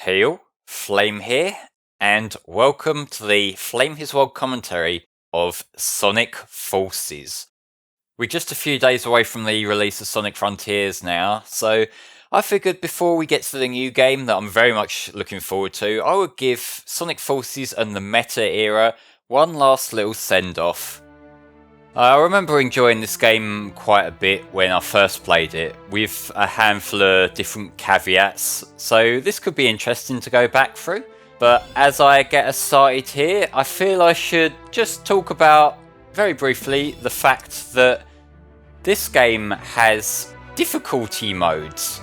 Hail, Flame here, and welcome to the FlameHisWorld commentary of Sonic Forces. We're just a few days away from the release of Sonic Frontiers now, so I figured before we get to the new game that I'm very much looking forward to, I would give Sonic Forces and the Meta era one last little send-off. I remember enjoying this game quite a bit when I first played it, with a handful of different caveats, so this could be interesting to go back through. But as I get us started here, I feel I should just talk about, very briefly, the fact that this game has difficulty modes.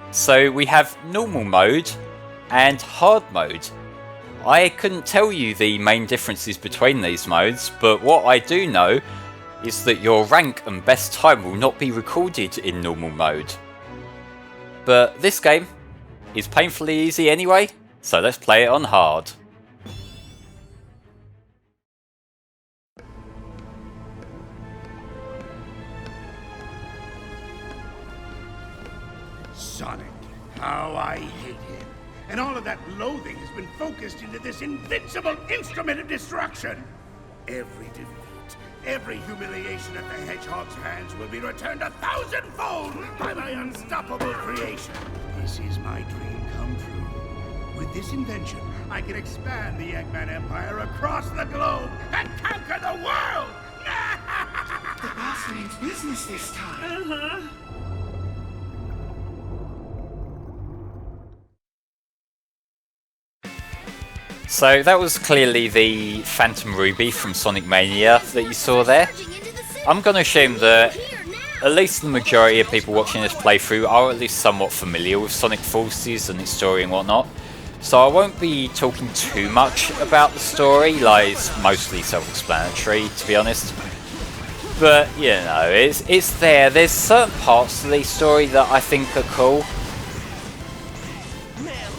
So we have normal mode and hard mode. I couldn't tell you the main differences between these modes, but what I do know is that your rank and best time will not be recorded in normal mode. But this game is painfully easy anyway, so let's play it on hard. Sonic, how I hate him. And all of that loathing has been focused into this invincible instrument of destruction. Every defeat, every humiliation at the Hedgehog's hands will be returned 1,000-fold by my unstoppable creation. This is my dream come true. With this invention, I can expand the Eggman Empire across the globe and conquer the world! The boss means business this time. So that was clearly the Phantom Ruby from Sonic Mania that you saw there. I'm going to assume that at least the majority of people watching this playthrough are at least somewhat familiar with Sonic Forces and its story and whatnot. So I won't be talking too much about the story, like it's mostly self-explanatory to be honest. But you know, it's there. There's certain parts of the story that I think are cool.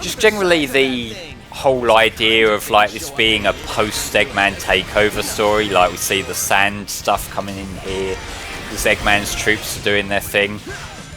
Just generally the whole idea of like this being a post-Eggman takeover story, like we see the sand stuff coming in here, this Eggman's troops are doing their thing.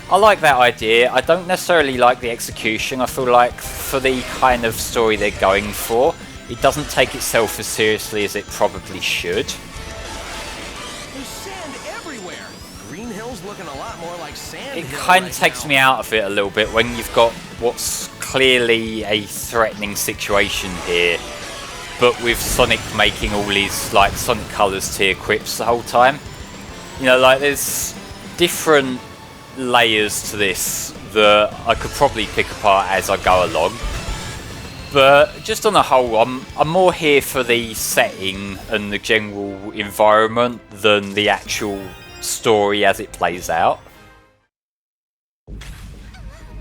I like that idea. I don't necessarily like the execution. I feel like for the kind of story they're going for, it doesn't take itself as seriously as it probably should. There's sand everywhere. Green Hill's looking a lot more like sand. It kind of takes me out of it a little bit when you've got what's clearly a threatening situation here, but with Sonic making all his like Sonic Colors tier quips the whole time. You know, like there's different layers to this that I could probably pick apart as I go along. But just on the whole, I'm more here for the setting and the general environment than the actual story as it plays out.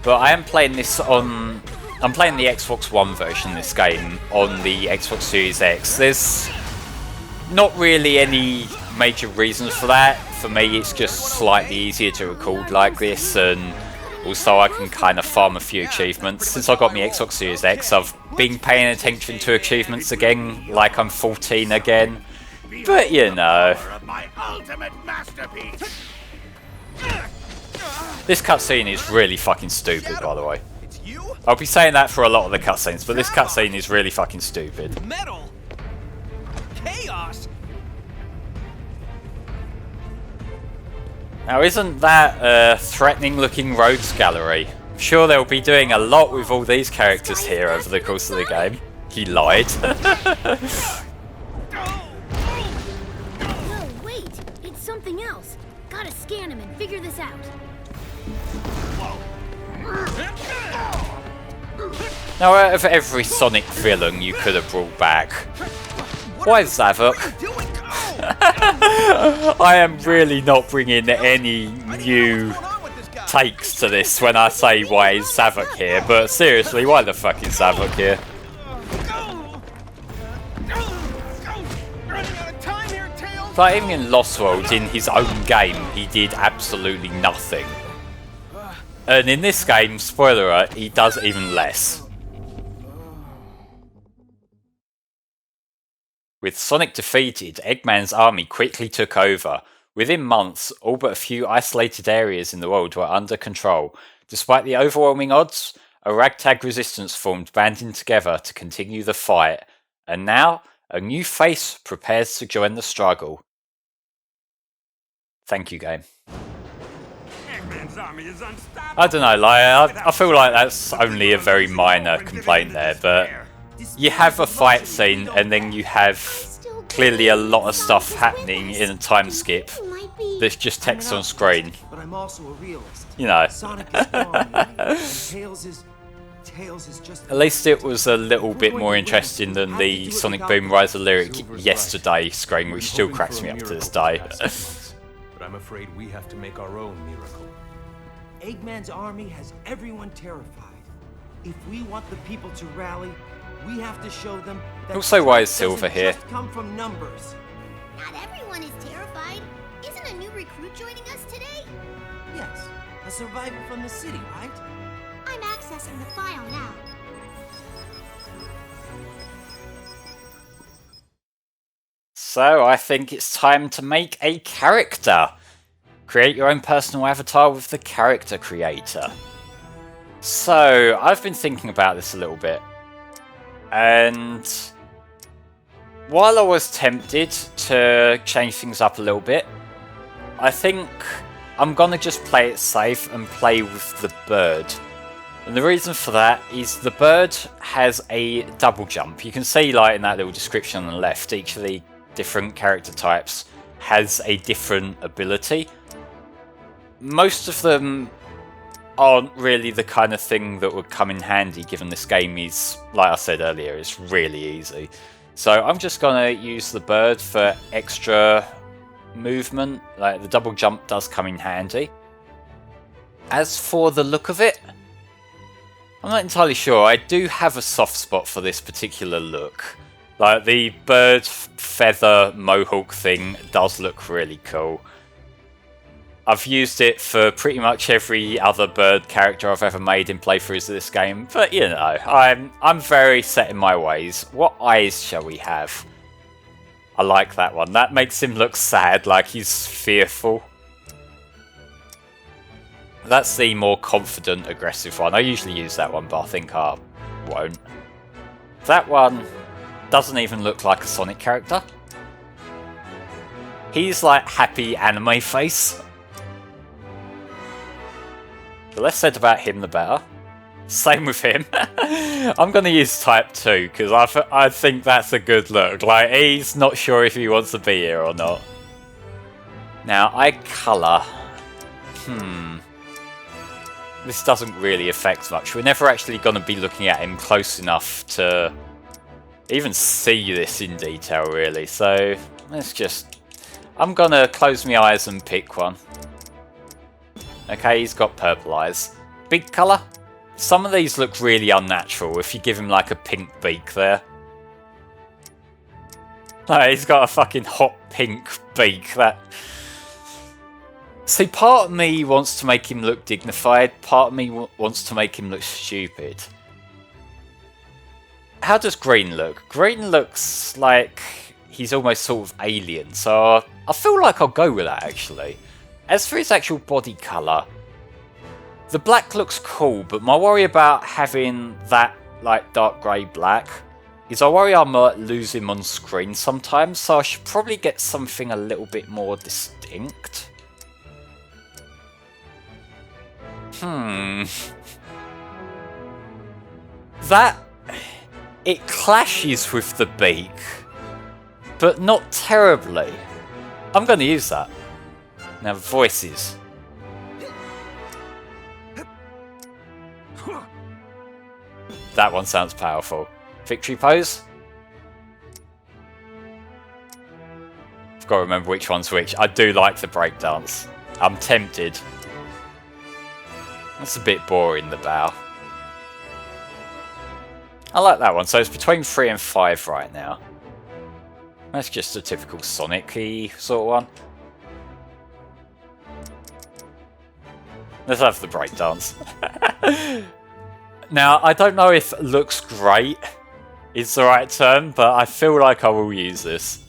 But I am playing this on... I'm playing the Xbox One version of this game on the Xbox Series X. There's not really any major reasons for that. For me, it's just slightly easier to record like this, and also I can kind of farm a few achievements. Since I got my Xbox Series X, I've been paying attention to achievements again, like I'm 14 again. But you know... My ultimate masterpiece. This cutscene is really fucking stupid, by the way. I'll be saying that for a lot of the cutscenes, but this cutscene is really fucking stupid. Metal. Chaos. Now, isn't that a threatening-looking rogues gallery? I'm sure they'll be doing a lot with all these characters here over the course of the game. He lied. No, wait! It's something else. Gotta scan him and figure this out. Now, out of every Sonic villain you could have brought back, why Zavok? I am really not bringing any new takes to this when I say why is Zavok here, but seriously, why the fuck is Zavok here? Like, even in Lost World, in his own game, he did absolutely nothing. And in this game, spoiler alert, he does even less. With Sonic defeated, Eggman's army quickly took over. Within months, all but a few isolated areas in the world were under control. Despite the overwhelming odds, A ragtag resistance formed, banding together to continue the fight. And now, a new face prepares to join the struggle. Thank you, game. Eggman's army is unstoppable. I don't know, like, I feel like that's only a very minor complaint there, but you have a fight scene and then you have clearly a lot of stuff happening in a time skip that's just text on screen. But I'm also a realist. You know. Sonic is gone, and Tails is just... At least it was a little bit more interesting than the Sonic Boom Riser lyric yesterday screen, which still cracks me up to this day. But I'm afraid we have to make our own miracle. Eggman's army has everyone terrified. If we want the people to rally, we have to show them that Also, why is strength Silver doesn't here? just come from numbers. Not everyone is terrified. Isn't a new recruit joining us today? Yes, a survivor from the city, right? I'm accessing the file now. So I think it's time to make a character. Create your own personal avatar with the character creator. So I've been thinking about this a little bit. And while I was tempted to change things up a little bit, I think I'm gonna just play it safe and play with the bird. And the reason for that is the bird has a double jump. You can see, like, in that little description on the left, each of the different character types has a different ability. Most of them aren't really the kind of thing that would come in handy, given this game is, like I said earlier, it's really easy. So I'm just gonna use the bird for extra movement. Like, the double jump does come in handy. As for the look of it, I'm not entirely sure. I do have a soft spot for this particular look. Like, the bird feather mohawk thing does look really cool. I've used it for pretty much every other bird character I've ever made in playthroughs of this game, but you know, I'm very set in my ways. What eyes shall we have? I like that one. That makes him look sad, like he's fearful. That's the more confident, aggressive one. I usually use that one, but I think I won't. That one doesn't even look like a Sonic character. He's like happy anime face. The less said about him, the better. Same with him. I'm going to use Type 2, because I think that's a good look. Like, he's not sure if he wants to be here or not. Now, eye colour. This doesn't really affect much. We're never actually going to be looking at him close enough to even see this in detail, really. So, let's just... I'm going to close my eyes and pick one. Okay, he's got purple eyes. Beak colour? Some of these look really unnatural if you give him like a pink beak there. Like, he's got a fucking hot pink beak. That. See, part of me wants to make him look dignified, part of me wants to make him look stupid. How does green look? Green looks like he's almost sort of alien, so I feel like I'll go with that actually. As for his actual body colour, the black looks cool, but my worry about having that like dark grey black is I worry I might lose him on screen sometimes, so I should probably get something a little bit more distinct. That... it clashes with the beak, but not terribly. I'm going to use that. Now, voices. That one sounds powerful. Victory pose? I've got to remember which one's which. I do like the breakdance. I'm tempted. That's a bit boring, the bow. I like that one. So it's between 3 and 5 right now. That's just a typical Sonic-y sort of one. Let's have the breakdance. Now, I don't know if looks great is the right term, but I feel like I will use this.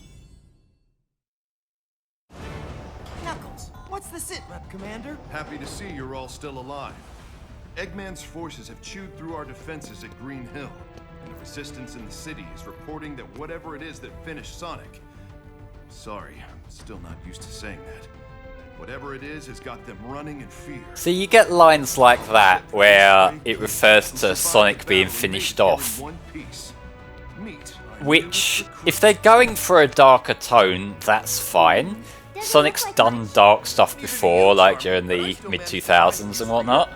Knuckles, what's the sit rep, Commander? Happy to see you're all still alive. Eggman's forces have chewed through our defenses at Green Hill, and the resistance in the city is reporting that whatever it is that finished Sonic... Sorry, I'm still not used to saying that. Whatever it is has got them running in fear. So you get lines like that where it refers to Sonic being finished off. Which, if they're going for a darker tone, that's fine. Sonic's done dark stuff before, like during the mid-2000s and whatnot.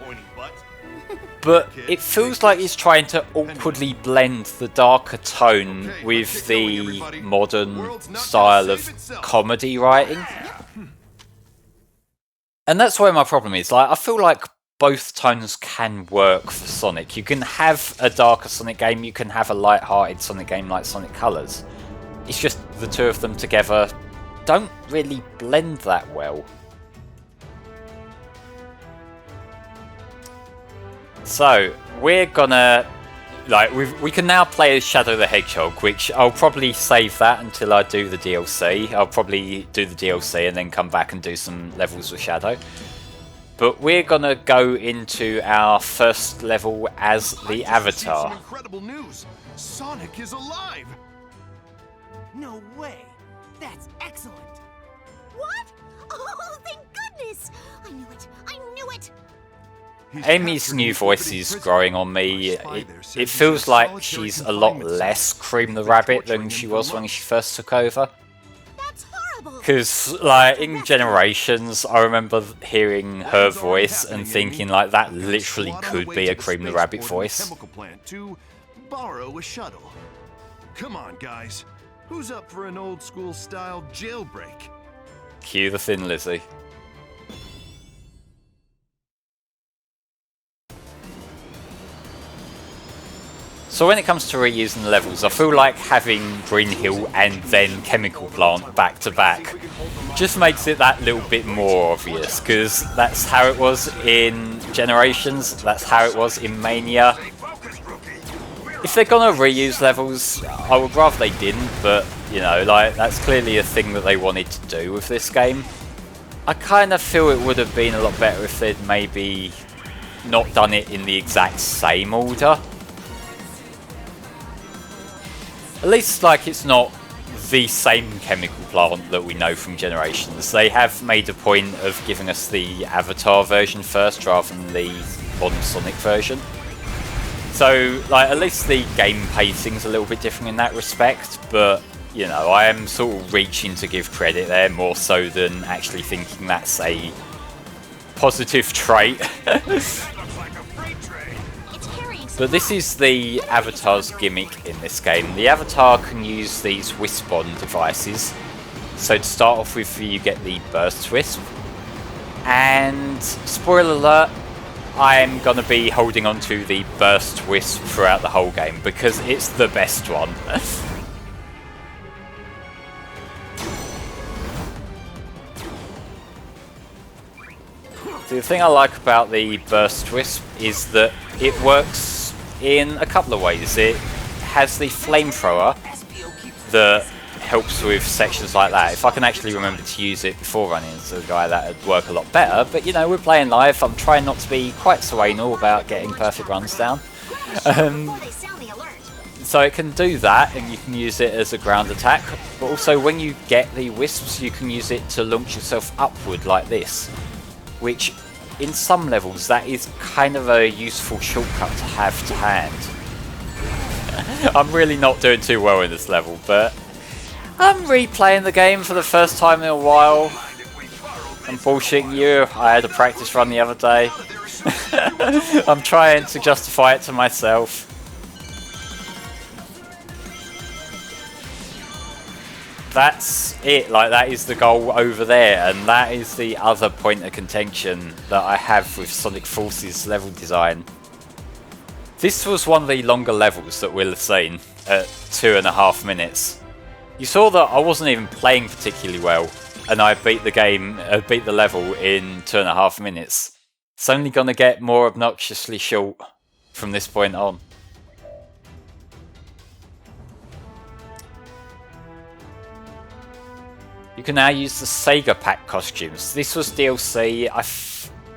But it feels like he's trying to awkwardly blend the darker tone with the modern style of comedy writing. And that's where my problem is. Like, I feel like both tones can work for Sonic. You can have a darker Sonic game, you can have a light-hearted Sonic game like Sonic Colors. It's just the two of them together don't really blend that well. So, we're gonna... Like, we can now play as Shadow the Hedgehog, which I'll probably save that until I do the DLC. I'll probably do the DLC and then come back and do some levels with Shadow. But we're gonna go into our first level as the Avatar. Some incredible news! Sonic is alive! No way! That's excellent! What? Oh, thank goodness! I knew it! I knew it! Amy's new voice is growing on me. It feels like she's a lot less Cream the Rabbit than she was when she first took over. That's horrible! Because, like, in Generations, I remember hearing her voice and thinking, like, that literally could be a Cream the Rabbit voice. To borrow a shuttle. Come on, guys. Who's up for an old school style jailbreak? Cue the Thin Lizzy. So when it comes to reusing the levels, I feel like having Green Hill and then Chemical Plant back to back just makes it that little bit more obvious, because that's how it was in Generations, that's how it was in Mania. If they're gonna reuse levels, I would rather they didn't, but, you know, like, that's clearly a thing that they wanted to do with this game. I kind of feel it would have been a lot better if they'd maybe not done it in the exact same order. At least, like, it's not the same Chemical Plant that we know from Generations. They have made a point of giving us the Avatar version first rather than the modern Sonic version. So, like, at least the game pacing's a little bit different in that respect, but, you know, I am sort of reaching to give credit there more so than actually thinking that's a positive trait. But this is the Avatar's gimmick in this game. The Avatar can use these Wisp-on devices. So to start off with, you get the Burst Wisp. And, spoiler alert, I'm going to be holding on to the Burst Wisp throughout the whole game, because it's the best one. The thing I like about the Burst Wisp is that it works in a couple of ways. It has the flamethrower that helps with sections like that. If I can actually remember to use it before running into the guy, that would work a lot better. But, you know, we're playing live. I'm trying not to be quite so anal about getting perfect runs down. So it can do that, and you can use it as a ground attack. But also, when you get the wisps, you can use it to launch yourself upward like this. Which, in some levels, that is kind of a useful shortcut to have to hand. I'm really not doing too well in this level, but I'm replaying the game for the first time in a while. I'm bullshitting you, I had a practice run the other day. I'm trying to justify it to myself. That's it, like, that is the goal over there, and that is the other point of contention that I have with Sonic Forces level design. This was one of the longer levels that we'll have seen at 2.5 minutes. You saw that I wasn't even playing particularly well, and I beat the level in 2.5 minutes. It's only gonna get more obnoxiously short from this point on. You can now use the Sega Pack costumes. This was DLC, I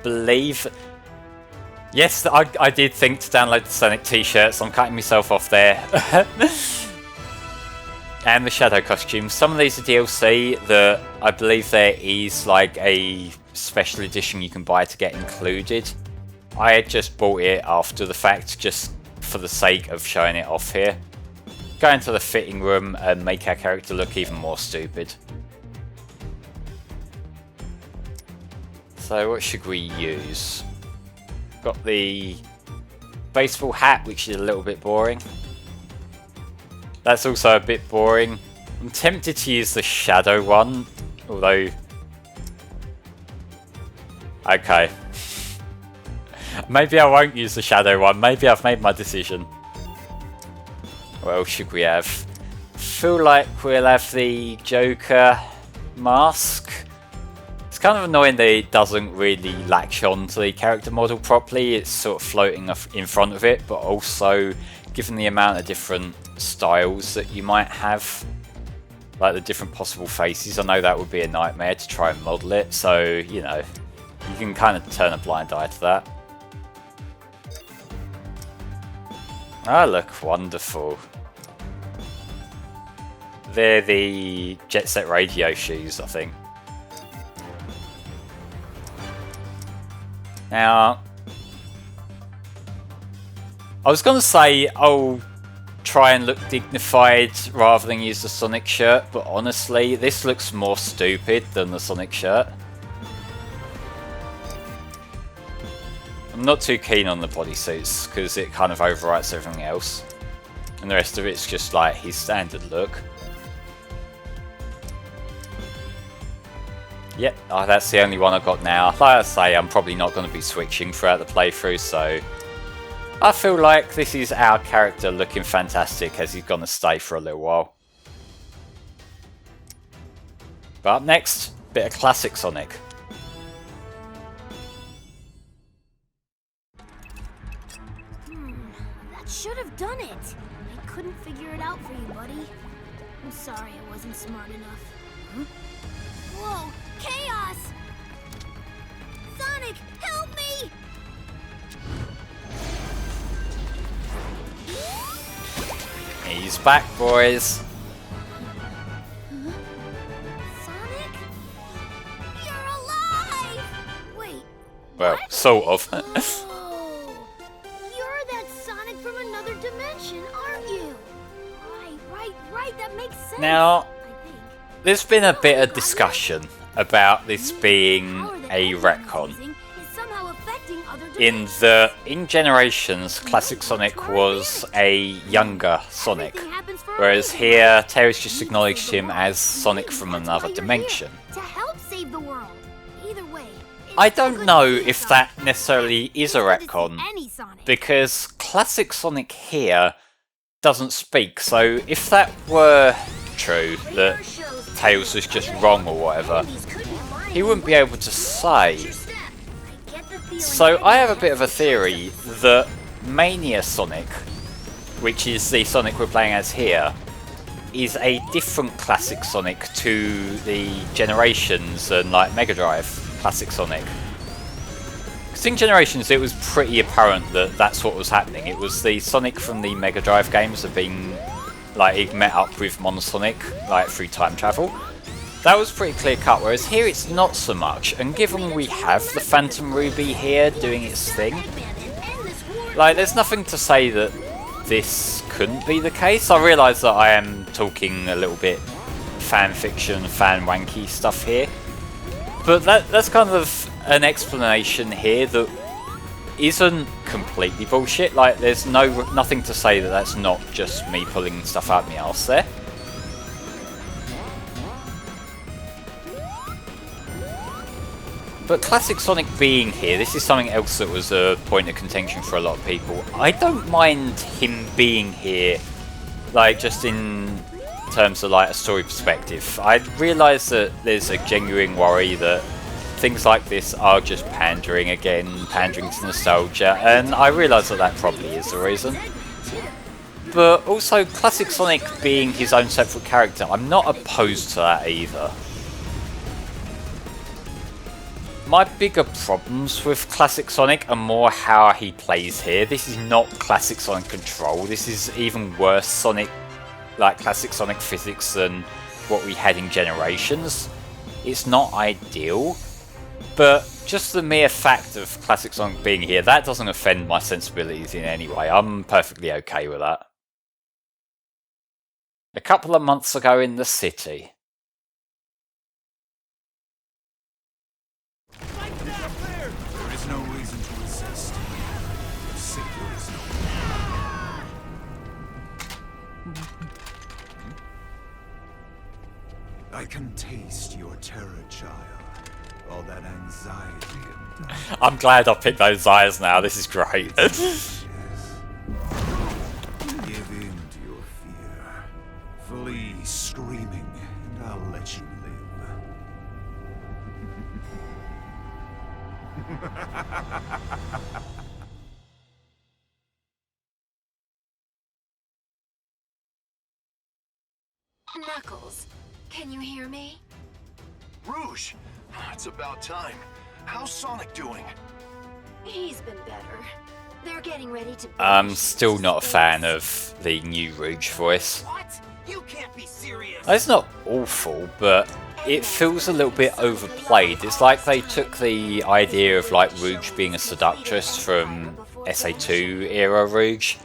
believe. Yes, I did think to download the Sonic t-shirts. I'm cutting myself off there. And the Shadow costumes. Some of these are DLC that I believe there is like a special edition you can buy to get included. I had just bought it after the fact just for the sake of showing it off here. Go into the fitting room and make our character look even more stupid. So what should we use? Got the baseball hat, which is a little bit boring. That's also a bit boring. I'm tempted to use the Shadow one, although... Okay. Maybe I won't use the Shadow one. Maybe I've made my decision. What else should we have? Feel like we'll have the Joker mask. It's kind of annoying that it doesn't really latch on to the character model properly. It's sort of floating in front of it, but also given the amount of different styles that you might have, like the different possible faces, I know that would be a nightmare to try and model it, so you know, you can kind of turn a blind eye to that. Ah, look, wonderful. They're the Jet Set Radio shoes, I think. Now, I was going to say I'll try and look dignified rather than use the Sonic shirt, but honestly, this looks more stupid than the Sonic shirt. I'm not too keen on the bodysuits because it kind of overwrites everything else. And the rest of it's just like his standard look. Yep, that's the only one I've got now. Like I say, I'm probably not going to be switching throughout the playthrough, so I feel like this is our character looking fantastic as he's going to stay for a little while. But up next, bit of classic Sonic. That should have done it. I couldn't figure it out for you, buddy. I'm sorry I wasn't smart enough. Huh? Whoa! Chaos! Sonic, help me! He's back, boys. Huh? Sonic? You're alive! Wait. Well, what? sort of. Oh, you're that Sonic from another dimension, aren't you? Right. That makes sense. Now, I think. there's been a bit of discussion about this being a retcon. In the Generations, Classic Sonic was a younger Sonic, whereas here Tails just acknowledged him as Sonic from another dimension. I don't know if that necessarily is a retcon, because Classic Sonic here doesn't speak, so if that were true, that Tails was just wrong or whatever, he wouldn't be able to say. So I have a bit of a theory that Mania Sonic, which is the Sonic we're playing as here, is a different Classic Sonic to the Generations and like Mega Drive Classic Sonic. Because in Generations it was pretty apparent that that's what was happening. It was the Sonic from the Mega Drive games have been like he'd met up with Sonic like through time travel. That was pretty clear cut, whereas here it's not so much, and given we have the Phantom Ruby here doing its thing, like there's nothing to say that this couldn't be the case. I realise that I am talking a little bit fan fiction, fan wanky stuff here, but that's kind of an explanation here that isn't completely bullshit. Like there's nothing to say that that's not just me pulling stuff out my arse there. But Classic Sonic being here, this is something else that was a point of contention for a lot of people. I don't mind him being here, like just in terms of like a story perspective. I realise that there's a genuine worry that things like this are just pandering to nostalgia, and I realise that that probably is the reason. But also, Classic Sonic being his own separate character, I'm not opposed to that either. My bigger problems with Classic Sonic are more how he plays here. This is not Classic Sonic Control. This is even worse Sonic, like Classic Sonic physics than what we had in Generations. It's not ideal, but just the mere fact of Classic Sonic being here, that doesn't offend my sensibilities in any way. I'm perfectly okay with that. A couple of months ago in the city. There is no reason to resist. Your savior is no. I can taste your terror, child. All that anxiety and doubt. I'm glad I picked those eyes now, this is great. Yes. Give in to your fear. Flee screaming, and I'll let you live. Knuckles, can you hear me? Rouge! It's about time. How's Sonic doing? He's been better. They're getting ready to... I'm still not a fan of the new Rouge voice. What? You can't be serious. It's not awful, but it feels a little bit overplayed. It's like they took the idea of like Rouge being a seductress from SA2 era Rouge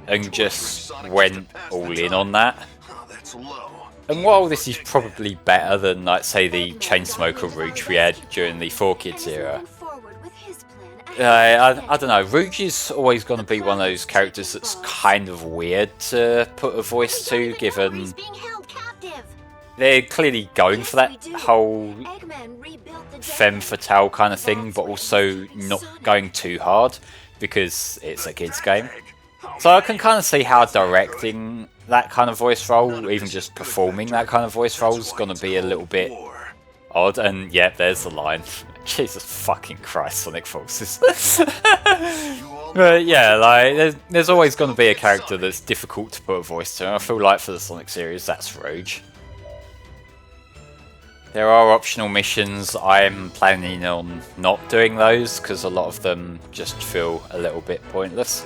and just went all in on that. Oh, that's low. And while this is probably better than, like, say, the Chainsmoker Rouge we had during the 4Kids era, I don't know, Rouge is always going to be one of those characters that's kind of weird to put a voice to, given they're clearly going for that whole femme fatale kind of thing, but also not going too hard, because it's a kids game. So I can kind of see how directing that kind of voice role, even just performing that kind of voice role, is going to be a little bit odd. And yeah, there's the line. Jesus fucking Christ, Sonic Forces. But yeah, like, there's always going to be a character that's difficult to put a voice to, and I feel like for the Sonic series, that's Rouge. There are optional missions. I'm planning on not doing those, because a lot of them just feel a little bit pointless.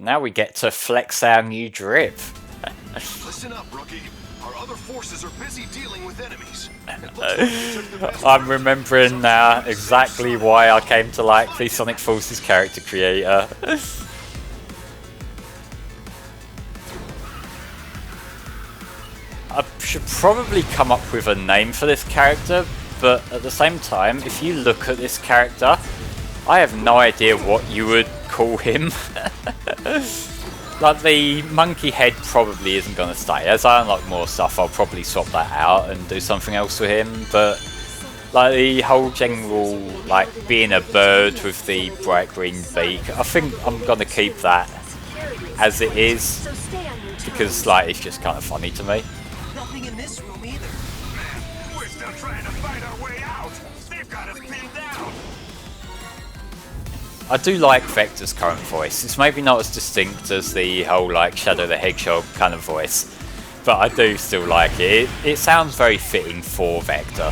Now we get to flex our new drip. Listen up, rookie. Our other forces are busy dealing with enemies. I'm remembering now exactly why I came to like the Sonic Forces character creator. I should probably come up with a name for this character, but at the same time, if you look at this character, I have no idea what you would call him. Like, the monkey head probably isn't going to stay. As I unlock more stuff, I'll probably swap that out and do something else with him, but like the whole general, like, being a bird with the bright green beak, I think I'm going to keep that as it is, because like, it's just kind of funny to me. Nothing in this room either. We're still trying to fight our way out. They've got us pinned down. I do like Vector's current voice. It's maybe not as distinct as the whole like Shadow the Hedgehog kind of voice, but I do still like it. It sounds very fitting for Vector.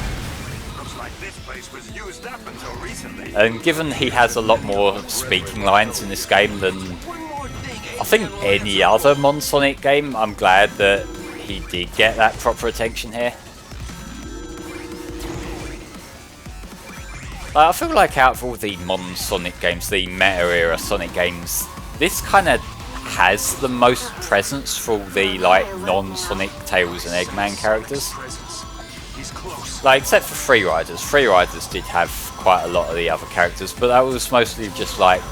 Looks like this place was used up until recently. And given he has a lot more speaking lines in this game than I think any other Mon Sonic game, I'm glad that he did get that proper attention here. I feel like out of all the modern Sonic games, the meta-era Sonic games, this kind of has the most presence for all the like non-Sonic Tails and Eggman characters. Like, except for Free Riders. Free Riders did have quite a lot of the other characters, but that was mostly just like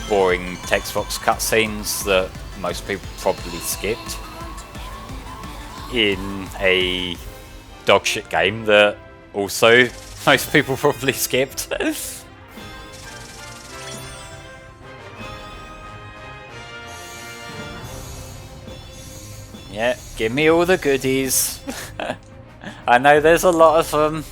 boring text box cutscenes that most people probably skipped in a dogshit game that also most people probably skipped. Yeah, give me all the goodies. I know there's a lot of them.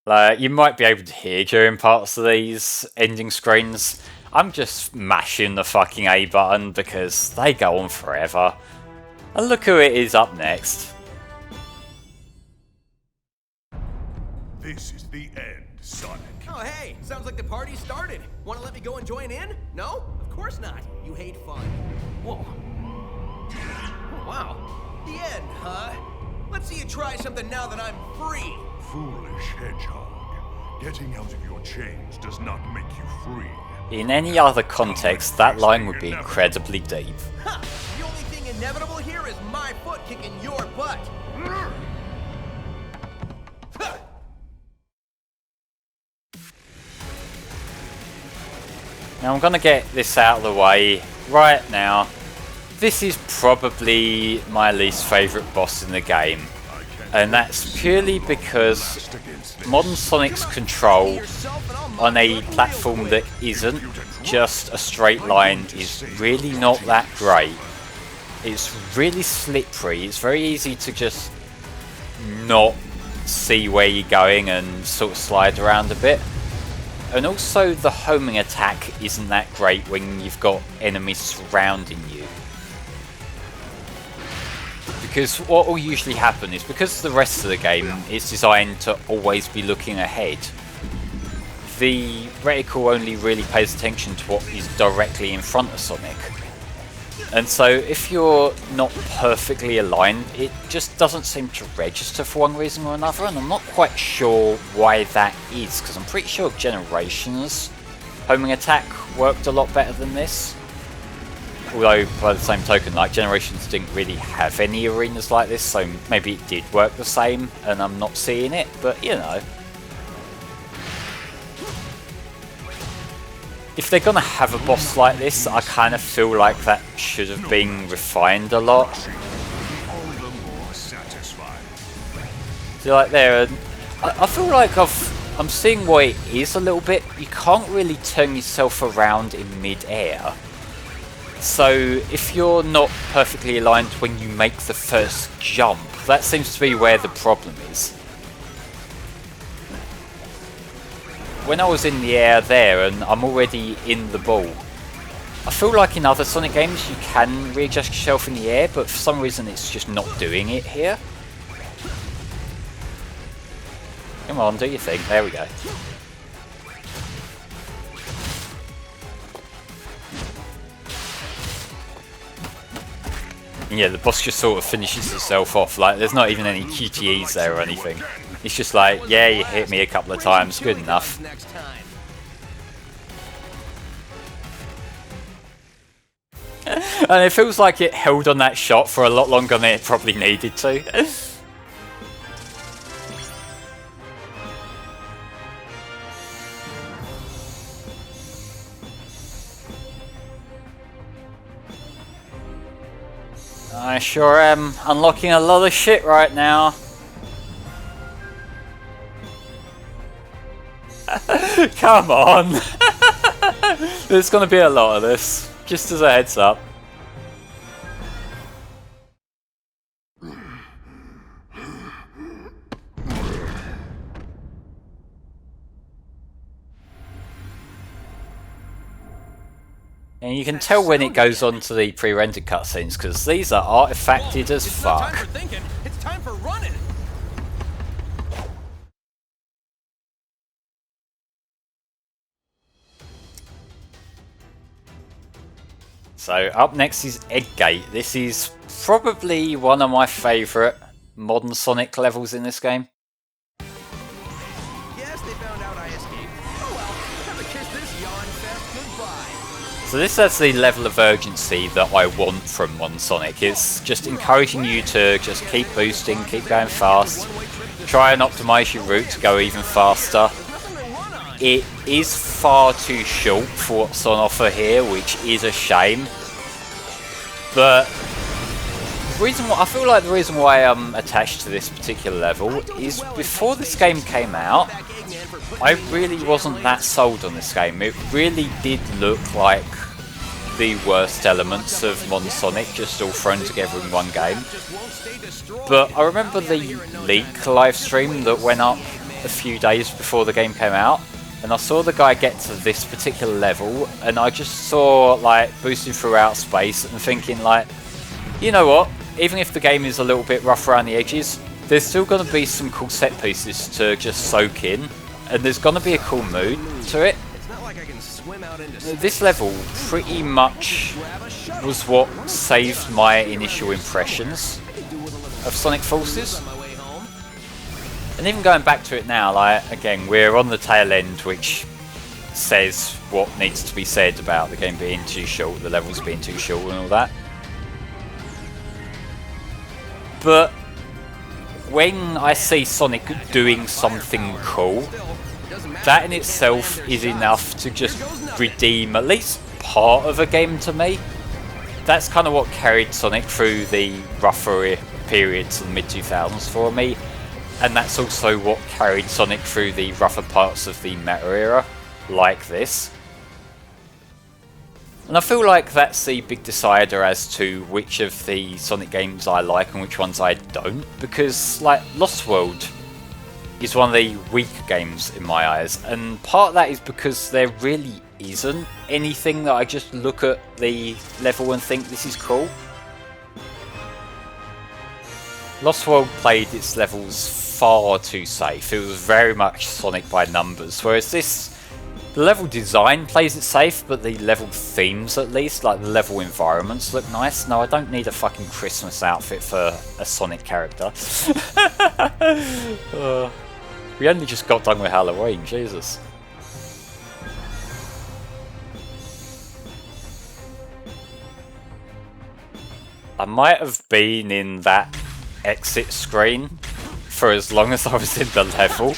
Like, you might be able to hear during parts of these ending screens, I'm just mashing the fucking A button because they go on forever. And look who it is up next. This is the end, Sonic. Oh, hey, sounds like the party started. Want to let me go and join in? No? Of course not. You hate fun. Whoa. Oh, wow. The end, huh? Let's see you try something now that I'm free. Foolish hedgehog. Getting out of your chains does not make you free. In any other context, that line would be incredibly deep. Ha! The only thing inevitable here is my foot kicking your butt. Ha! Now I'm gonna get this out of the way right now. This is probably my least favourite boss in the game. And that's purely because modern Sonic's control on a platform that isn't just a straight line is really not that great. It's really slippery, it's very easy to just not see where you're going and sort of slide around a bit. And also the homing attack isn't that great when you've got enemies surrounding you. Because what will usually happen is, because the rest of the game is designed to always be looking ahead, the reticle only really pays attention to what is directly in front of Sonic. And so if you're not perfectly aligned, it just doesn't seem to register for one reason or another, and I'm not quite sure why that is, because I'm pretty sure Generations' homing attack worked a lot better than this. Although, by the same token, like, Generations didn't really have any arenas like this, so maybe it did work the same, and I'm not seeing it, but you know. If they're gonna have a boss like this, I kind of feel like that should have been refined a lot. So like there, I feel like I'm seeing what it is a little bit. You can't really turn yourself around in mid-air. So if you're not perfectly aligned when you make the first jump, that seems to be where the problem is. When I was in the air there and I'm already in the ball, I feel like in other Sonic games you can readjust yourself in the air, but for some reason it's just not doing it here. Come on, do your thing. There we go. And yeah, the boss just sort of finishes itself off. Like, there's not even any QTEs there or anything. It's just like, yeah, you hit me a couple of times, good enough. And it feels like it held on that shot for a lot longer than it probably needed to. I sure am unlocking a lot of shit right now. Come on! There's gonna be a lot of this, just as a heads up. And you can tell when it goes on to the pre-rendered cutscenes, because these are artifacted as fuck. It's not time for thinking, it's time for running! So up next is Eggman. This is probably one of my favourite modern Sonic levels in this game. Yes, they found out I escaped. Oh well, have a kiss this yawn fest goodbye. So this has the level of urgency that I want from modern Sonic. It's just encouraging you to just keep boosting, keep going fast, try and optimise your route to go even faster. It is far too short for what's on offer here, which is a shame. But the reason why, I feel like the reason why I'm attached to this particular level is before this game came out, I really wasn't that sold on this game. It really did look like the worst elements of modern Sonic just all thrown together in one game. But I remember the leak live stream that went up a few days before the game came out. and I saw the guy get to this particular level, and I just saw like boosting throughout space and thinking like, you know what, even if the game is a little bit rough around the edges, there's still going to be some cool set pieces to just soak in, and there's going to be a cool mood to it. This level pretty much was what saved my initial impressions of Sonic Forces. And even going back to it now, like, again, we're on the tail end, which says what needs to be said about the game being too short, the levels being too short and all that. But when I see Sonic doing something cool, that in itself is enough to just redeem at least part of a game to me. That's kind of what carried Sonic through the rougher periods of the mid-2000s for me. And that's also what carried Sonic through the rougher parts of the Meta era, like this. And I feel like that's the big decider as to which of the Sonic games I like and which ones I don't. Because, like, Lost World is one of the weaker games in my eyes. And part of that is because there really isn't anything that I just look at the level and think this is cool. Lost World played its levels far too safe. It was very much Sonic by numbers, whereas this, the level design plays it safe, but the level themes at least, like the level environments, look nice. No, I don't need a fucking Christmas outfit for a Sonic character. We only just got done with Halloween, Jesus. I might have been in that exit screen for as long as I was in the level.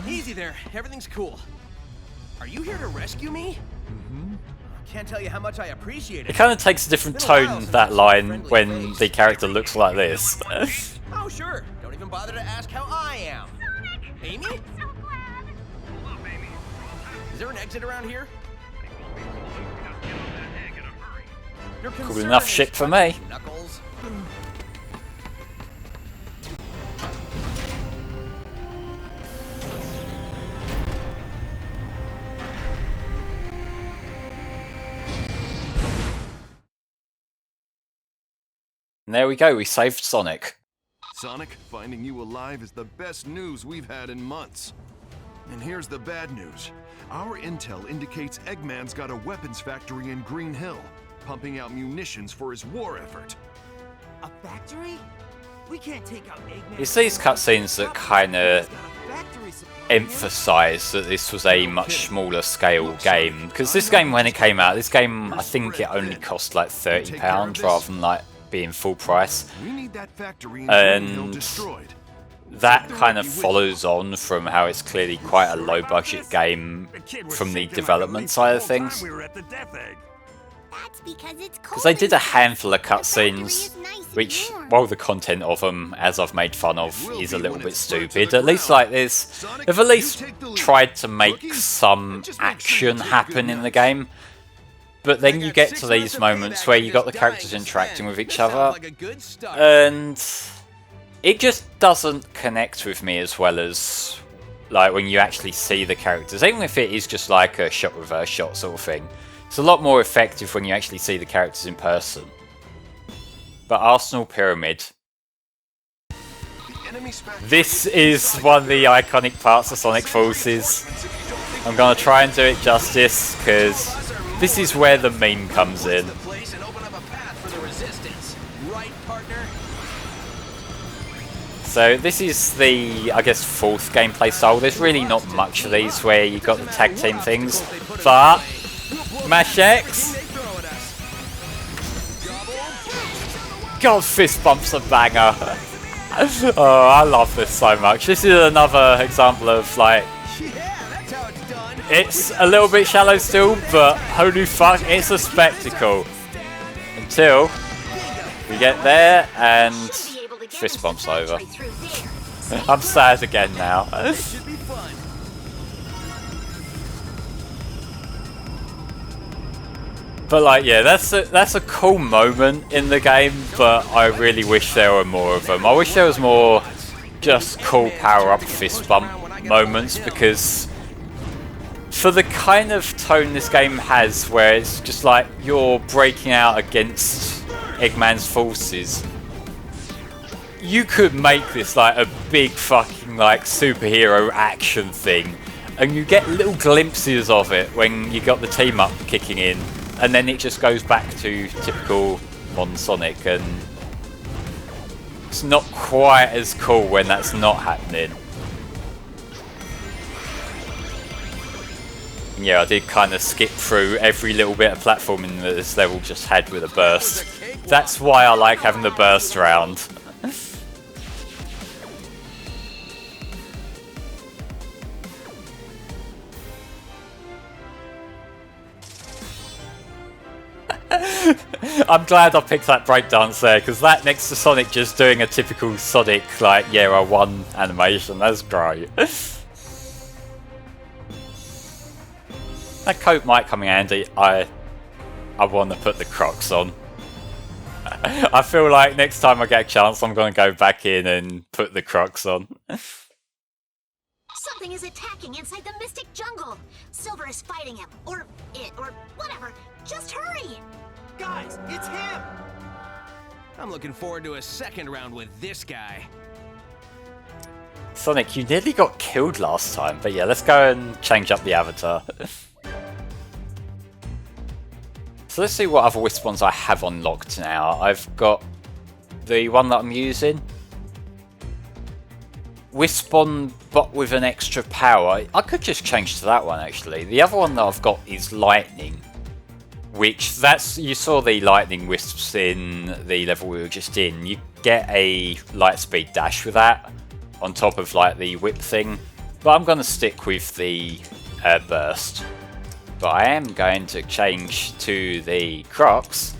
Easy there, everything's cool. Are you here to rescue me? Can't tell you how much I appreciate it. It kind of takes a different tone, that line, when the character looks like this. Oh sure, don't even bother to ask how I am. Amy? Is there an exit around here? Cool enough shit for me. Knuckles. And there we go, we saved Sonic. Sonic, finding you alive is the best news we've had in months. And here's the bad news. Our intel indicates Eggman's got a weapons factory in Green Hill, pumping out munitions for his war effort. A factory? We can't take out Eggman. It's these cutscenes that kind of emphasise that this was a much smaller scale game. Because this game, when it came out, this game, I think it only cost like £30 rather than like being full price. And that kind of follows on from how it's clearly quite a low budget game from the development side of things. Because they did a handful of cutscenes, which, while the content of them, as I've made fun of, is a little bit stupid, at least like this, they've at least tried to make some action happen in the game. But then you get to these moments where you got the characters interacting with each other, and it just doesn't connect with me as well as like when you actually see the characters, even if it is just like a shot reverse shot sort of thing. It's a lot more effective when you actually see the characters in person. But Arsenal Pyramid. This is one of the iconic parts of Sonic Forces. I'm going to try and do it justice, because this is where the meme comes in. So this is the, I guess, fourth gameplay style. There's really not much of these where you've got the tag team things, but Mash X. God, fist bumps a banger. Oh, I love this so much. This is another example of like, it's a little bit shallow still, but holy fuck, it's a spectacle. Until we get there and fist bumps over. I'm sad again now. But like, yeah, that's a cool moment in the game, but I really wish there were more of them. I wish there was more just cool power-up fist bump moments because for the kind of tone this game has, where it's just like you're breaking out against Eggman's forces, you could make this like a big fucking like superhero action thing, and you get little glimpses of it when you got the team up kicking in, and then it just goes back to typical modern Sonic, and it's not quite as cool when that's not happening. Yeah, I did kind of skip through every little bit of platforming that this level just had with a burst. That's why I like having the burst around. I'm glad I picked that breakdance there, because that next to Sonic just doing a typical Sonic, like, yeah, I won animation, that's great. That coat might come in handy. I want to put the Crocs on. I feel like next time I get a chance, I'm going to go back in and put the Crocs on. Something is attacking inside the Mystic Jungle. Silver is fighting him, or it, or whatever. Just hurry! Guys, it's him! I'm looking forward to a second round with this guy. Sonic, you nearly got killed last time, but yeah, let's go and change up the avatar. So let's see what other Wisp ones I have unlocked now. I've got the one that I'm using. Wispon, but with an extra power. I could just change to that one actually. The other one that I've got is Lightning, which you saw the Lightning Wisps in the level we were just in. You get a light speed dash with that on top of like the whip thing, but I'm going to stick with the burst. But I am going to change to the Crocs.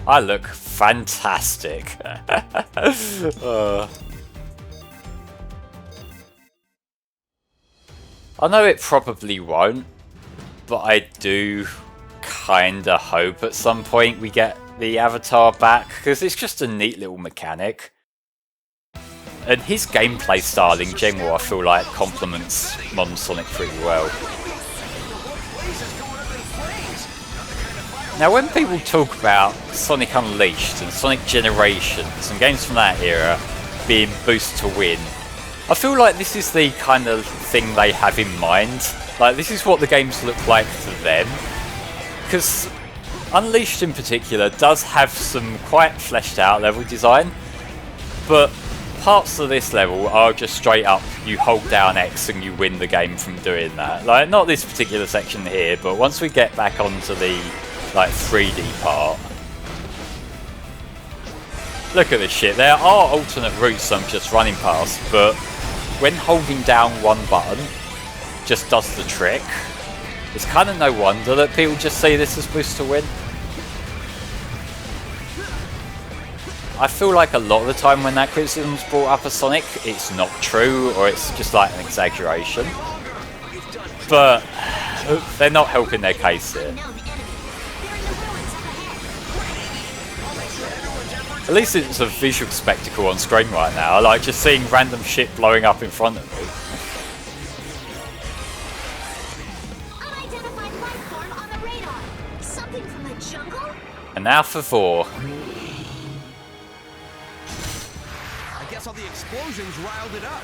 I look fantastic. I know it probably won't, but I do kinda hope at some point we get the avatar back, because it's just a neat little mechanic. And his gameplay style in general, I feel like, complements modern Sonic pretty well. Now, when people talk about Sonic Unleashed and Sonic Generations and games from that era being boost to win, I feel like this is the kind of thing they have in mind. Like, this is what the games look like to them. Because Unleashed in particular does have some quite fleshed out level design, but parts of this level are just straight up, you hold down X and you win the game from doing that. Like, not this particular section here, but once we get back onto the like 3D part. Look at this shit. There are alternate routes I'm just running past, but when holding down one button just does the trick. It's kind of no wonder that people just say this is boost to win. I feel like a lot of the time when that criticism's brought up of Sonic, it's not true, or it's just like an exaggeration. But they're not helping their case here. At least it's a visual spectacle on screen right now. I like just seeing random shit blowing up in front of me. Unidentified life form on the radar. Something from the jungle? And now for 4. I guess all the explosions riled it up.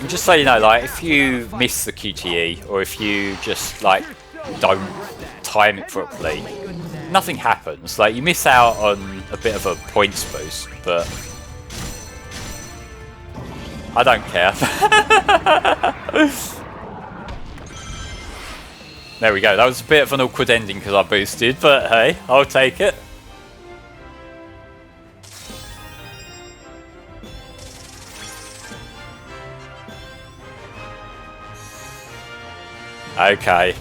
And just so you know, like, if you miss the QTE, or if you just, like, don't time it properly, nothing happens. Like, you miss out on a bit of a points boost, but I don't care. There we go. That was a bit of an awkward ending because I boosted, but hey, I'll take it. Okay.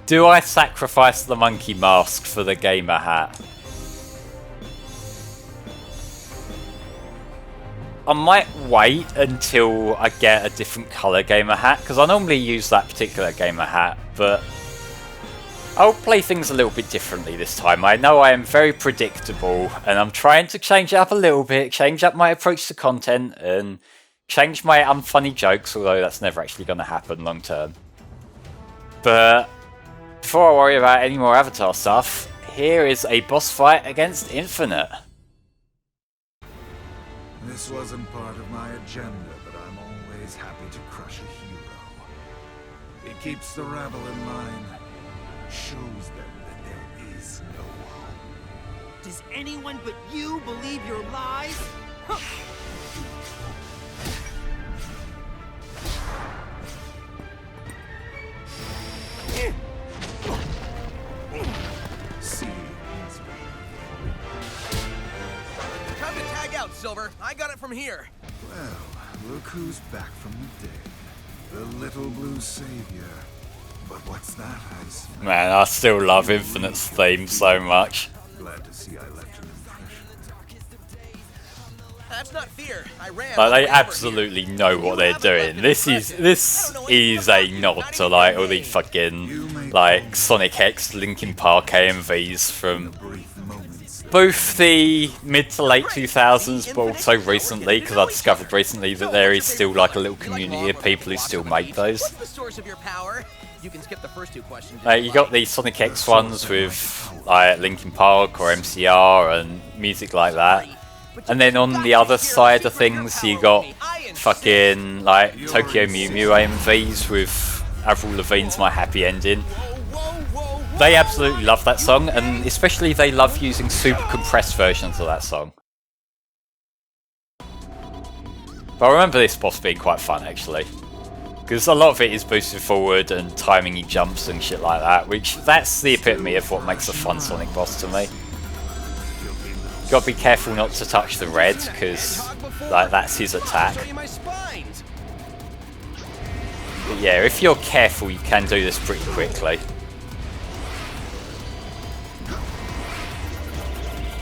Do I sacrifice the monkey mask for the gamer hat? I might wait until I get a different colour gamer hat, because I normally use that particular gamer hat, but I'll play things a little bit differently this time. I know I am very predictable, and I'm trying to change it up a little bit, change up my approach to content, and change my unfunny jokes, although that's never actually going to happen long term. But before I worry about any more Avatar stuff, here is a boss fight against Infinite. This wasn't part of my agenda, but I'm always happy to crush a hero. It keeps the rabble in line, shows them that there is no hope. Does anyone but you believe your lies? Huh. See, Time to tag out, Silver. I got it from here. well, look who's back from the dead. The little blue savior. But what's that I smell? Man, I still love Infinite's theme so much. Glad to see I left an impression. That's not fear. I ran. Like, they over absolutely know what they're doing. This is a nod to like all the fucking like Sonic X, Linkin Park AMVs from Brief moments. both the mid to late 2000s, but also recently, because I discovered recently that there is still like a little community of people who still make those. What's the source of your power? You can skip the first two questions. Like, you got the Sonic X ones with like Linkin Park or MCR and music like that. And then on the other side of things, you got fucking like Tokyo Mew Mew AMVs with Avril Lavigne's My Happy Ending. They absolutely love that song, and especially they love using super compressed versions of that song. But I remember this boss being quite fun actually, because a lot of it is boosted forward and timing your jumps and shit like that, which that's the epitome of what makes a fun Sonic boss to me. Gotta be careful not to touch the red, because like that's his attack. But yeah, if you're careful you can do this pretty quickly.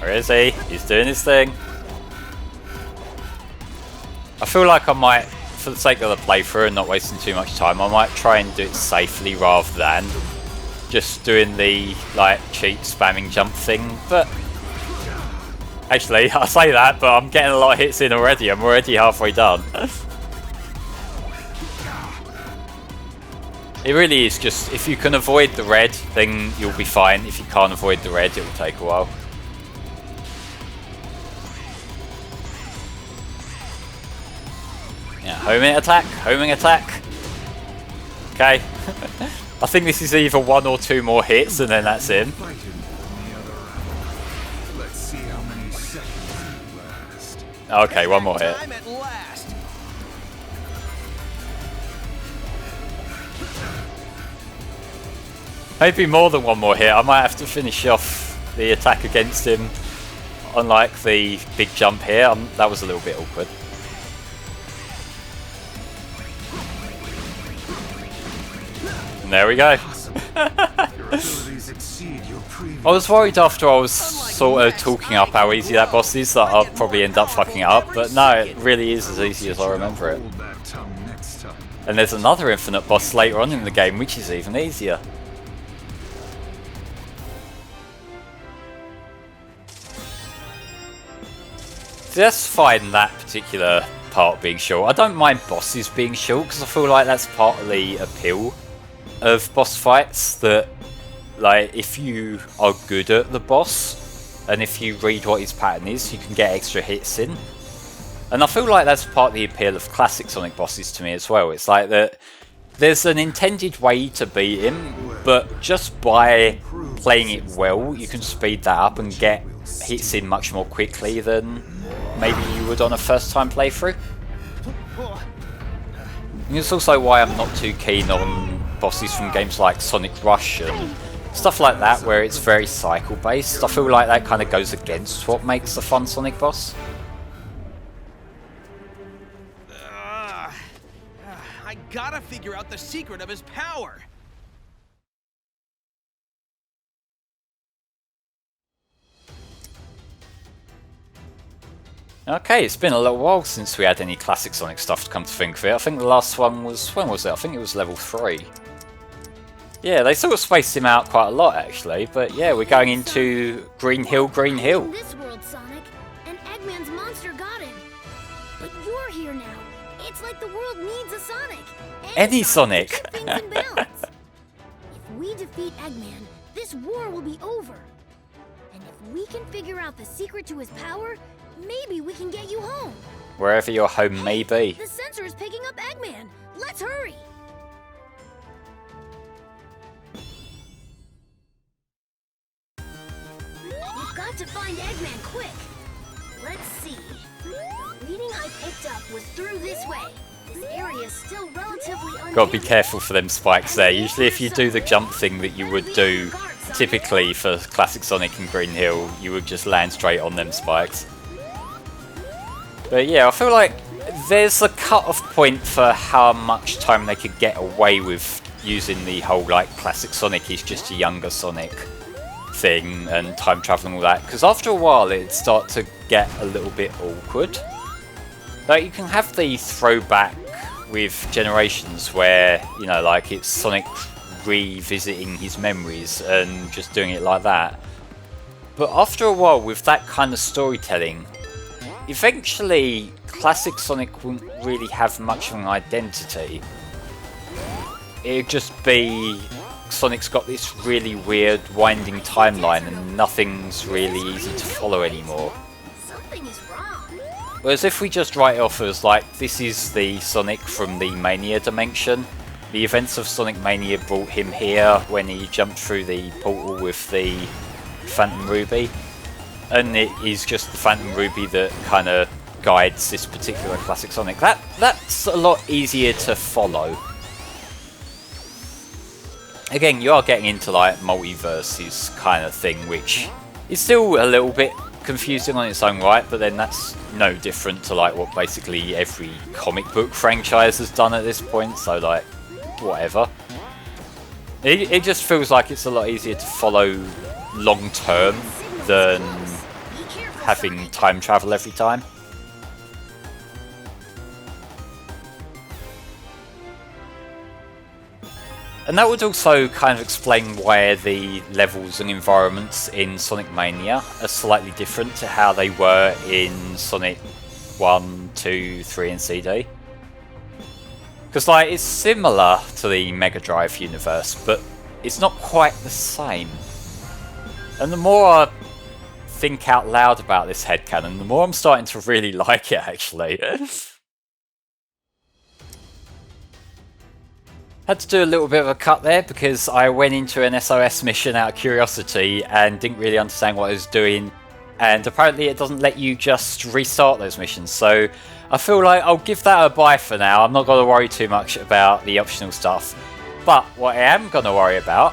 Where is he? He's doing his thing. I feel like I might, for the sake of the playthrough and not wasting too much time, I might try and do it safely rather than just doing the like cheap spamming jump thing. But actually, I say that, but I'm getting a lot of hits in already. I'm already halfway done. It really is just, if you can avoid the red, then you'll be fine. If you can't avoid the red, it will take a while. Yeah, homing attack. Okay. I think this is either one or two more hits and then that's him. Let's see how many seconds you last. Okay, one more hit. Time at last. Maybe more than one more hit. I might have to finish off the attack against him on like the big jump here. That was a little bit awkward. And there we go. I was worried after I was sort of talking up how easy that boss is that I'll probably end up fucking it up, but no, it really is as easy as I remember it. And there's another Infinite boss later on in the game which is even easier. So that's fine, that particular part being short. I don't mind bosses being short because I feel like that's part of the appeal of boss fights, that like if you are good at the boss and if you read what his pattern is, you can get extra hits in. And I feel like that's part of the appeal of classic Sonic bosses to me as well. It's like that there's an intended way to beat him, but just by playing it well, you can speed that up and get hits in much more quickly than maybe you would on a first time playthrough. And it's also why I'm not too keen on bosses from games like Sonic Rush and stuff like that, where it's very cycle based. I feel like that kind of goes against what makes a fun Sonic boss. I gotta figure out the secret of his power. Okay, it's been a little while since we had any classic Sonic stuff to come to think of it. I think the last one was, when was it? I think it was level 3. Yeah, they sort of spaced him out quite a lot actually, but yeah, we're going into Green Hill, Green Hill. In this world, Sonic, and Eggman's monster got him. But you're here now. It's like the world needs a Sonic. Any Sonic. To keep things in balance. If we defeat Eggman, this war will be over. And if we can figure out the secret to his power, maybe we can get you home. Wherever your home may be. The sensor is picking up Eggman. Let's hurry. We've got to find Eggman quick. Let's see. The reading I picked up was through this way. This area is still relatively unknown. Gotta be careful for them spikes there. Usually if you do the jump thing that you would do typically for classic Sonic and Green Hill, you would just land straight on them spikes. But yeah, I feel like there's a cut-off point for how much time they could get away with using the whole like classic Sonic is just a younger Sonic thing and time travel and all that, because after a while it'd start to get a little bit awkward. Like you can have the throwback with Generations where, you know, like it's Sonic revisiting his memories and just doing it like that. But after a while with that kind of storytelling, eventually classic Sonic wouldn't really have much of an identity. It'd just be Sonic's got this really weird winding timeline and nothing's really easy to follow anymore. Something is wrong. Whereas if we just write it off as like, this is the Sonic from the Mania dimension, the events of Sonic Mania brought him here when he jumped through the portal with the Phantom Ruby, and it is just the Phantom Ruby that kind of guides this particular classic Sonic. That's a lot easier to follow. Again, you are getting into like multiverses kind of thing, which is still a little bit confusing on its own right, but then that's no different to like what basically every comic book franchise has done at this point, so like, whatever. It just feels like it's a lot easier to follow long term than having time travel every time. And that would also kind of explain why the levels and environments in Sonic Mania are slightly different to how they were in Sonic 1, 2, 3 and CD. Because like, it's similar to the Mega Drive universe, but it's not quite the same. And the more I think out loud about this headcanon, the more I'm starting to really like it actually. Had to do a little bit of a cut there because I went into an SOS mission out of curiosity and didn't really understand what I was doing, and apparently it doesn't let you just restart those missions, so I feel like I'll give that a bye for now. I'm not going to worry too much about the optional stuff, but what I am going to worry about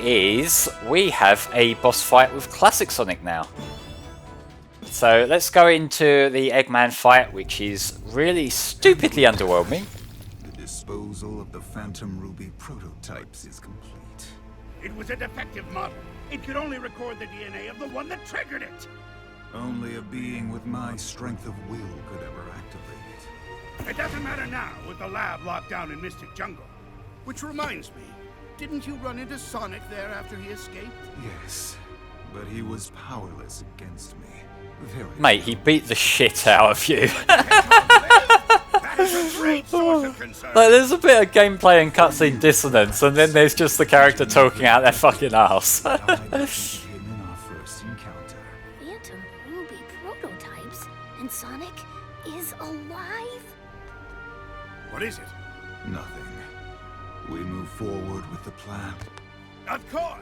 is we have a boss fight with Classic Sonic now. So let's go into the Eggman fight, which is really stupidly underwhelming. Disposal of the Phantom Ruby prototypes is complete. It was a defective model. It could only record the DNA of the one that triggered it. Only a being with my strength of will could ever activate it. It doesn't matter now with the lab locked down in Mystic Jungle. Which reminds me, didn't you run into Sonic there after he escaped? Yes, but he was powerless against me. Very Mate, he beat the shit out of you. That is a great source of concern. Like, there's a bit of gameplay and cutscene dissonance, and then there's just the character talking out their fucking ass. I defeated him in our first encounter. Phantom Ruby prototypes, and Sonic is alive? What is it? Nothing. We move forward with the plan. Of course.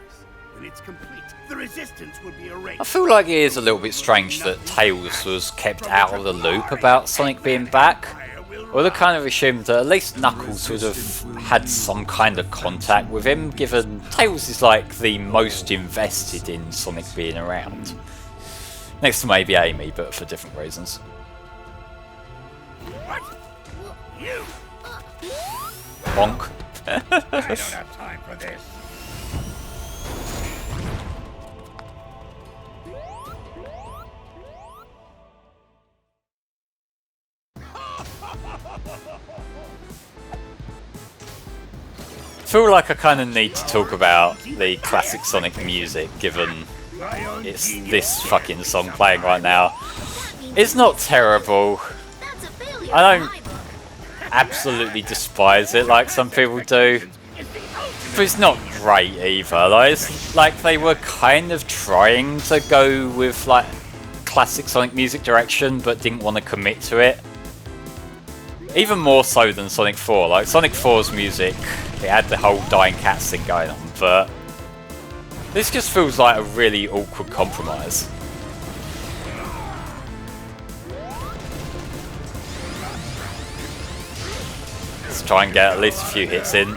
When it's complete, the resistance will be erased. I feel like it is a little bit strange that Tails was kept out of the loop about Sonic being back. I would have kind of assumed that at least Knuckles would have had some kind of contact with him, given Tails is like the most invested in Sonic being around. Next to maybe Amy, but for different reasons. What? You? Bonk. I don't have time for this. feel like I kind of need to talk about the classic Sonic music, given it's this fucking song playing right now. It's not terrible. I don't absolutely despise it like some people do, but it's not great either. Like, it's like they were kind of trying to go with like classic Sonic music direction, but didn't want to commit to it. Even more so than Sonic 4. Like Sonic 4's music, it had the whole dying cats thing going on, but this just feels like a really awkward compromise. Let's try and get at least a few hits in.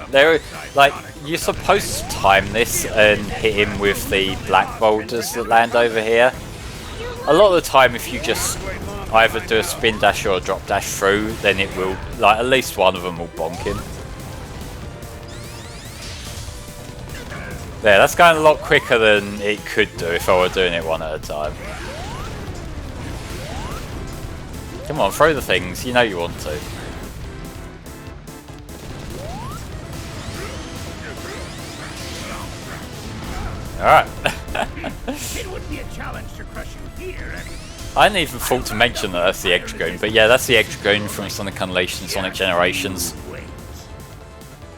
Like, you're supposed to time this and hit him with the black boulders that land over here. A lot of the time, if you just either do a spin dash or a drop dash through, then it will, like, at least one of them will bonk him. There, that's going a lot quicker than it could do if I were doing it one at a time. Come on, throw the things, you know you want to. Alright. It would be a challenge to crush you here. I hadn't even thought to mention that that's the Egg Dragoon, but yeah, that's the Egg Dragoon from Sonic Unleashed and Sonic Generations.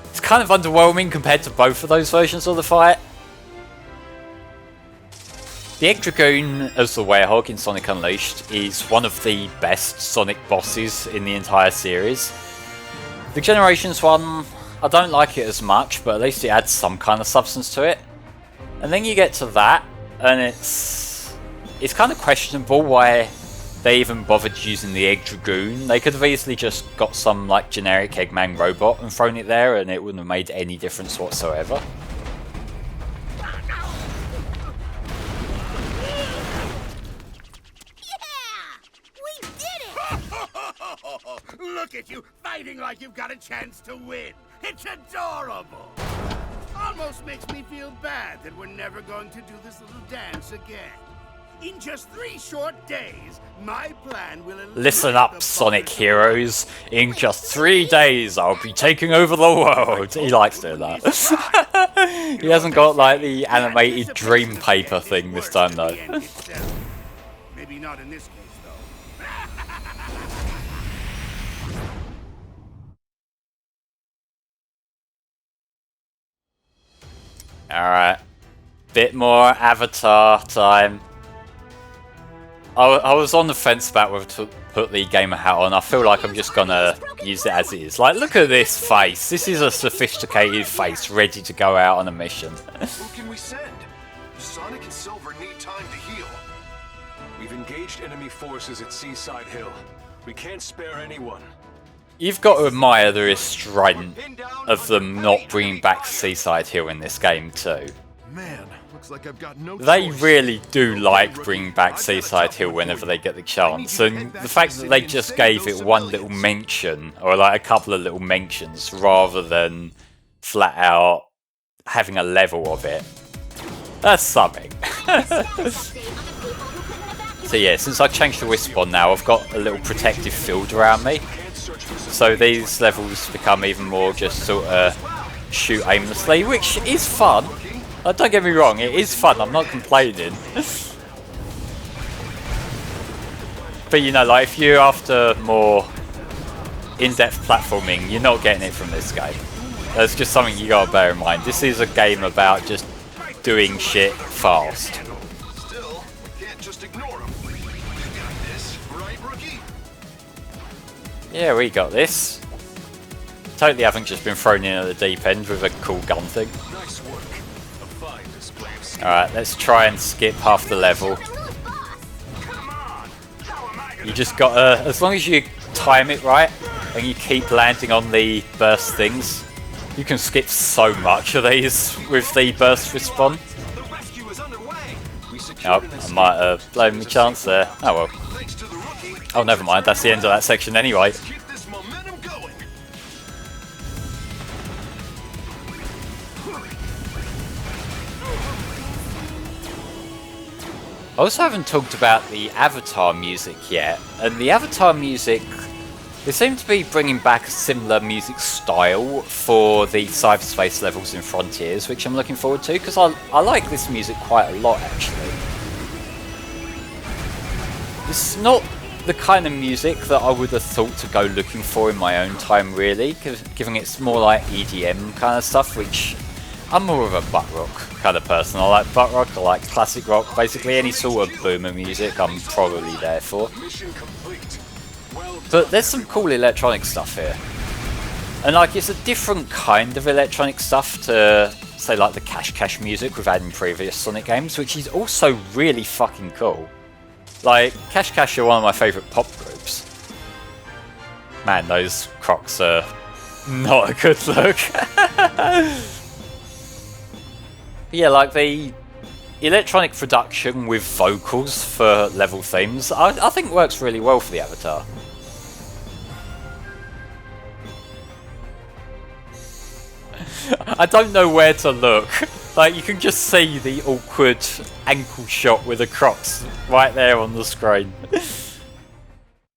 It's kind of underwhelming compared to both of those versions of the fight. The Egg Dragoon as the Werehog in Sonic Unleashed is one of the best Sonic bosses in the entire series. The Generations one, I don't like it as much, but at least it adds some kind of substance to it. And then you get to that, and it's kind of questionable why they even bothered using the Egg Dragoon. They could have easily just got some like generic Eggman robot and thrown it there, and it wouldn't have made any difference whatsoever. Look at you, fighting like you've got a chance to win. It's adorable. Almost makes me feel bad that we're never going to do this little dance again. In just 3 short days, my plan will... Listen up, Sonic heroes. In just 3 days, I'll be taking over the world. He likes doing that. He hasn't got like the animated dream paper thing this time though. Maybe not in this case, though. Alright. Bit more Avatar time. I was on the fence about whether to put the gamer hat on. I feel like I'm just gonna use it as it is. Like, look at this face. This is a sophisticated face ready to go out on a mission. Who can we send? Sonic and Silver need time to heal. We've engaged enemy forces at Seaside Hill. We can't spare anyone. You've got to admire the restraint of them not bringing back Seaside Hill in this game too. Man, looks like I've got no They choice. really do like bringing back Seaside Hill whenever they get the chance, and the fact that they just gave it one little mention, or like a couple of little mentions, rather than flat out having a level of it, that's something. So yeah, since I've changed the Wisp on now, I've got a little protective field around me. So these levels become even more just sort of shoot aimlessly, which is fun. Don't get me wrong, it is fun, I'm not complaining. But you know, like if you're after more in-depth platforming, you're not getting it from this game. That's just something you gotta bear in mind. This is a game about just doing shit fast. Still, we can't just ignore him. You got this, right, rookie? Yeah, we got this. Totally haven't just been thrown in at the deep end with a cool gun thing. Nice work. A fine display of skill. Alright, let's try and skip half the level. You just gotta, as long as you time it right and you keep landing on the burst things, you can skip so much of these with the burst respawn. The rescue is underway. We Oh, secured I might have blown my chance there. Oh well. Thanks to the rookie. Oh, never mind. That's the end of that section anyway. Keep this momentum going. I also haven't talked about the Avatar music yet, and the Avatar music They seem to be bringing back a similar music style for the cyberspace levels in Frontiers, which I'm looking forward to, because I like this music quite a lot, actually. It's not the kind of music that I would have thought to go looking for in my own time, really, given it's more like EDM kind of stuff, which I'm more of a butt rock kind of person. I like butt rock, I like classic rock, basically any sort of boomer music I'm probably there for. But there's some cool electronic stuff here. And like, it's a different kind of electronic stuff to, say, like the Cash music we've had in previous Sonic games, which is also really fucking cool. Like, Cash are one of my favourite pop groups. Man, those Crocs are not a good look. Yeah, like the electronic production with vocals for level themes, I think works really well for the Avatar. I don't know where to look. Like, you can just see the awkward ankle shot with the Crocs right there on the screen.